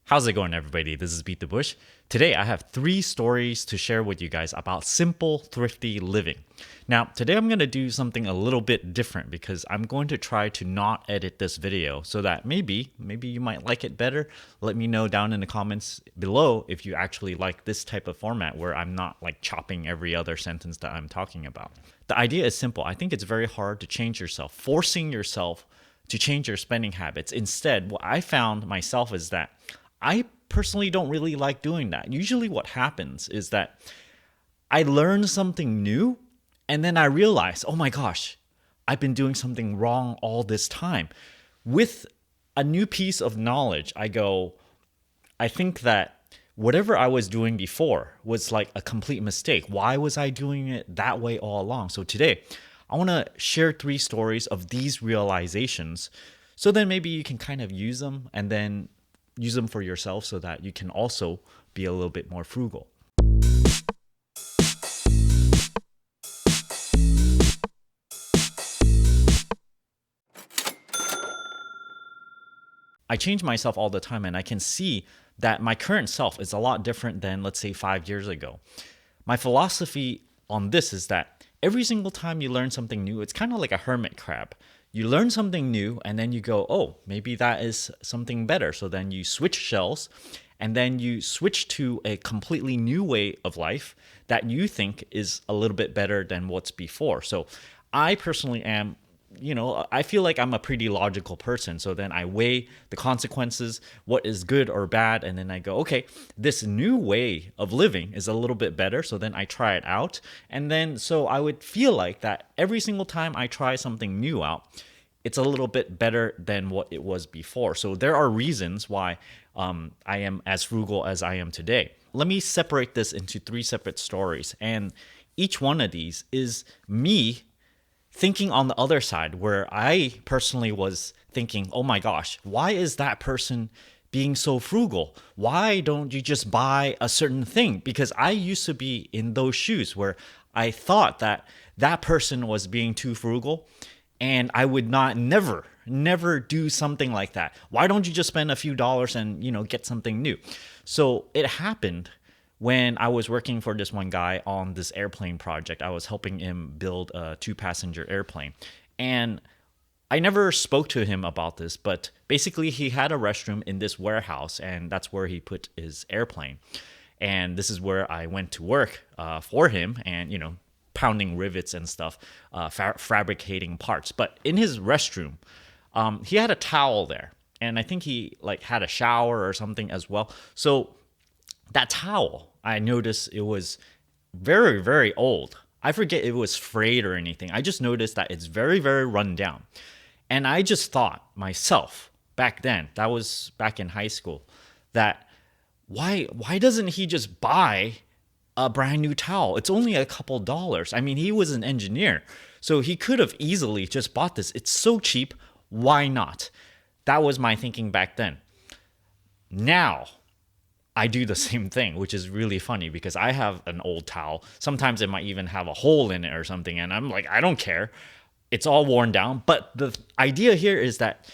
How's it going, everybody? This is Beat the Bush. Today, I have 3 stories to share with you guys about simple, thrifty living. Now, today I'm going to do something a little bit different because I'm going to try to not edit this video so that maybe you might like it better. Let me know down in the comments below if you actually like this type of format where I'm not like chopping every other sentence that I'm talking about. The idea is simple. I think it's very hard to change yourself, forcing yourself to change your spending habits. Instead, what I found myself is that I personally don't really like doing that. Usually what happens is that I learn something new and then I realize, oh my gosh, I've been doing something wrong all this time. With a new piece of knowledge, I think that whatever I was doing before was like a complete mistake. Why was I doing it that way all along? So today, I want to share 3 stories of these realizations so then maybe you can kind of use them and then use them for yourself so that you can also be a little bit more frugal. I change myself all the time and I can see that my current self is a lot different than, let's say, 5 years ago. My philosophy on this is that every single time you learn something new, it's kind of like a hermit crab. You learn something new and then you go, oh, maybe that is something better. So then you switch shells and then you switch to a completely new way of life that you think is a little bit better than what's before. So I personally am, I feel like I'm a pretty logical person. So then I weigh the consequences, what is good or bad. And then I go, okay, this new way of living is a little bit better. So then I try it out. And then so I would feel like that every single time I try something new out, it's a little bit better than what it was before. So there are reasons why I am as frugal as I am today. Let me separate this into 3 separate stories. And each one of these is me thinking on the other side where I personally was thinking, oh my gosh, why is that person being so frugal? Why don't you just buy a certain thing? Because I used to be in those shoes where I thought that that person was being too frugal and I would never do something like that. Why don't you just spend a few dollars and, get something new? So it happened when I was working for this one guy on this airplane project. I was helping him build a 2-passenger airplane. And I never spoke to him about this, but basically he had a restroom in this warehouse, and that's where he put his airplane. And this is where I went to work for him and, pounding rivets and stuff, fabricating parts. But in his restroom, he had a towel there. And I think he had a shower or something as well. So that towel, I noticed it was very, very old. I forget if it was frayed or anything. I just noticed that it's very, very run down. And I just thought myself back then, that was back in high school, that why doesn't he just buy a brand new towel? It's only a couple dollars. I mean, he was an engineer, so he could have easily just bought this. It's so cheap. Why not? That was my thinking back then. Now, I do the same thing, which is really funny because I have an old towel. Sometimes it might even have a hole in it or something. And I'm like, I don't care. It's all worn down. But the idea here is that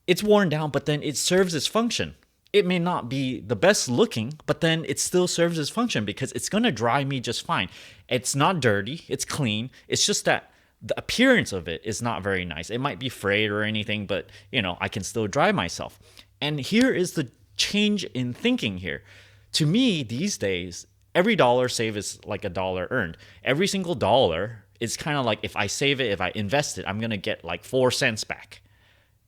it's worn down, but then it serves its function. It may not be the best looking, but then it still serves its function because it's going to dry me just fine. It's not dirty. It's clean. It's just that the appearance of it is not very nice. It might be frayed or anything, but I can still dry myself. And here is the change in thinking here. To me, these days, every dollar saved is like a dollar earned. Every single dollar is kind of like if I save it, if I invest it, I'm going to get like 4 cents back.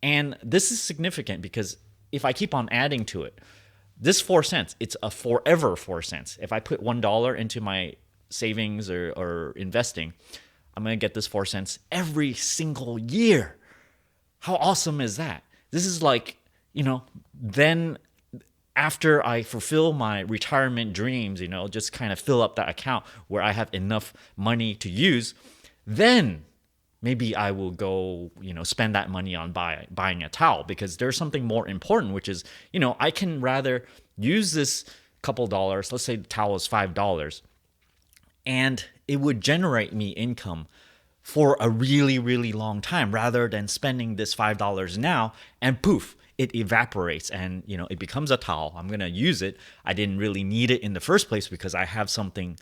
And this is significant because if I keep on adding to it, this 4 cents, it's a forever 4 cents. If I put $1 into my savings or investing, I'm going to get this 4 cents every single year. How awesome is that? This is like, then after I fulfill my retirement dreams, just kind of fill up that account where I have enough money to use, then maybe I will go, spend that money on buying a towel because there's something more important, which is, I can rather use this couple dollars. Let's say the towel is $5 and it would generate me income for a really, really long time rather than spending this $5 now and poof, it evaporates and it becomes a towel. I'm gonna use it. I didn't really need it in the first place because I have something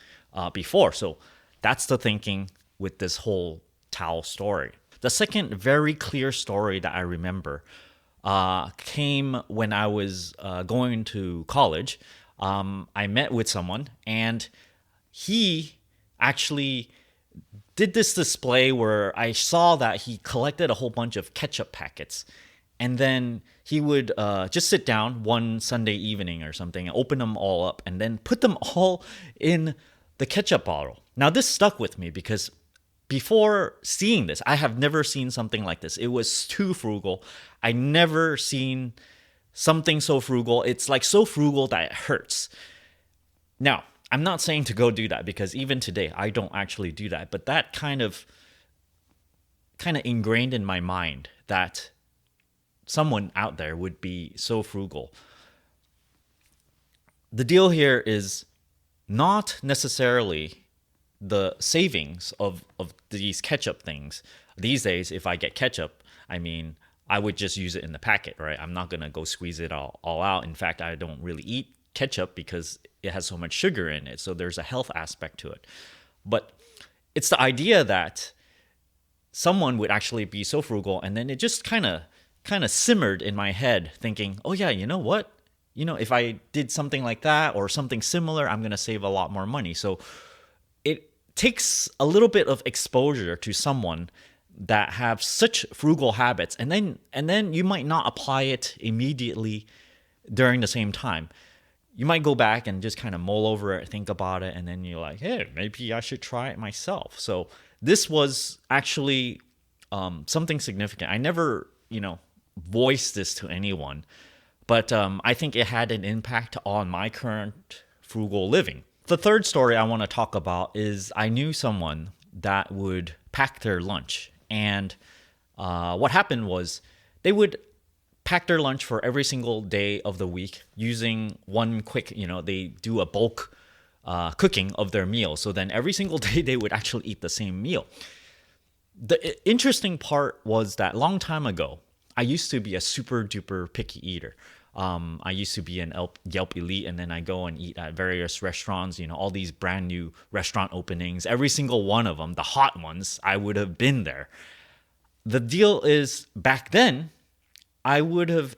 before. So that's the thinking with this whole towel story. The second very clear story that I remember came when I was going to college. I met with someone, and he actually did this display where I saw that he collected a whole bunch of ketchup packets. And then he would just sit down one Sunday evening or something and open them all up and then put them all in the ketchup bottle. Now, this stuck with me because before seeing this, I have never seen something like this. It was too frugal. I never seen something so frugal. It's like so frugal that it hurts. Now, I'm not saying to go do that because even today I don't actually do that, but that kind of ingrained in my mind that someone out there would be so frugal. The deal here is not necessarily the savings of these ketchup things. These days, if I get ketchup, I mean, I would just use it in the packet, right? I'm not going to go squeeze it all out. In fact, I don't really eat ketchup because it has so much sugar in it. So there's a health aspect to it. But it's the idea that someone would actually be so frugal, and then it just kind of simmered in my head thinking, oh yeah, you know what? If I did something like that or something similar, I'm going to save a lot more money. So it takes a little bit of exposure to someone that have such frugal habits, and then you might not apply it immediately during the same time. You might go back and just kind of mull over it, think about it, and then you're like, hey, maybe I should try it myself. So this was actually something significant. I never, voiced this to anyone, but I think it had an impact on my current frugal living. The third story I want to talk about is I knew someone that would pack their lunch. And what happened was they would pack their lunch for every single day of the week using one quick, they do a bulk cooking of their meal. So then every single day they would actually eat the same meal. The interesting part was that long time ago, I used to be a super duper picky eater. I used to be an Yelp elite, and then I go and eat at various restaurants, all these brand new restaurant openings, every single one of them, the hot ones, I would have been there. The deal is back then, I would have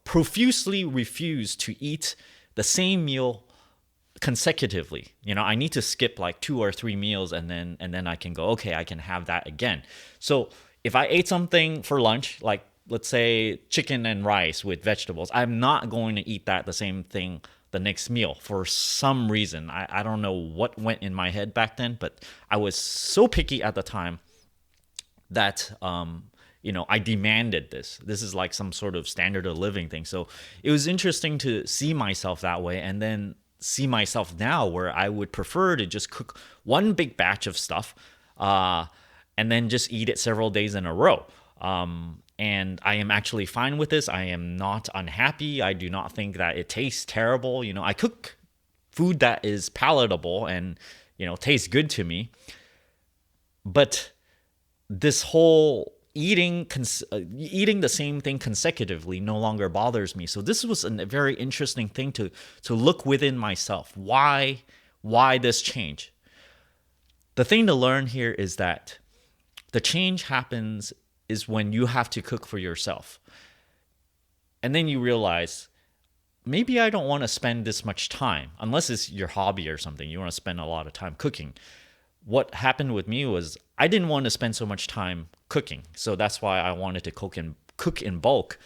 profusely refused to eat the same meal consecutively. I need to skip like 2 or 3 meals and then I can go, okay, I can have that again. So if I ate something for lunch, like let's say chicken and rice with vegetables, I'm not going to eat the same thing the next meal for some reason. I don't know what went in my head back then, but I was so picky at the time that I demanded this. This is like some sort of standard of living thing. So it was interesting to see myself that way, and then see myself now where I would prefer to just cook one big batch of stuff and then just eat it several days in a row. And I am actually fine with this. I am not unhappy. I do not think that it tastes terrible. I cook food that is palatable and, tastes good to me. But this whole eating the same thing consecutively no longer bothers me. So this was a very interesting thing to look within myself. Why this change? The thing to learn here is that the change happens is when you have to cook for yourself. And then you realize, maybe I don't want to spend this much time, unless it's your hobby or something. You want to spend a lot of time cooking. What happened with me was I didn't want to spend so much time cooking. So that's why I wanted to cook in bulk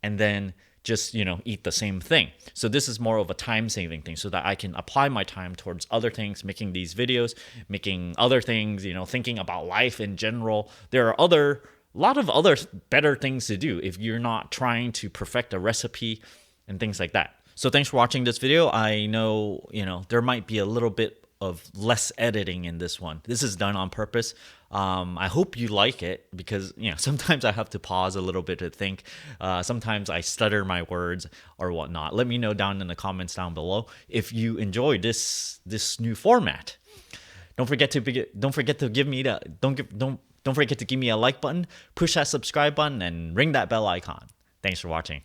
and then just, eat the same thing. So this is more of a time-saving thing so that I can apply my time towards other things, making these videos, making other things, thinking about life in general. There are a lot of other better things to do if you're not trying to perfect a recipe and things like that. So thanks for watching this video. I know, there might be a little bit of less editing in this one. This is done on purpose. I hope you like it because sometimes I have to pause a little bit to think. Sometimes I stutter my words or whatnot. Let me know down in the comments down below if you enjoy this new format. Don't forget to give me the Don't forget to give me a like button, push that subscribe button, and ring that bell icon. Thanks for watching.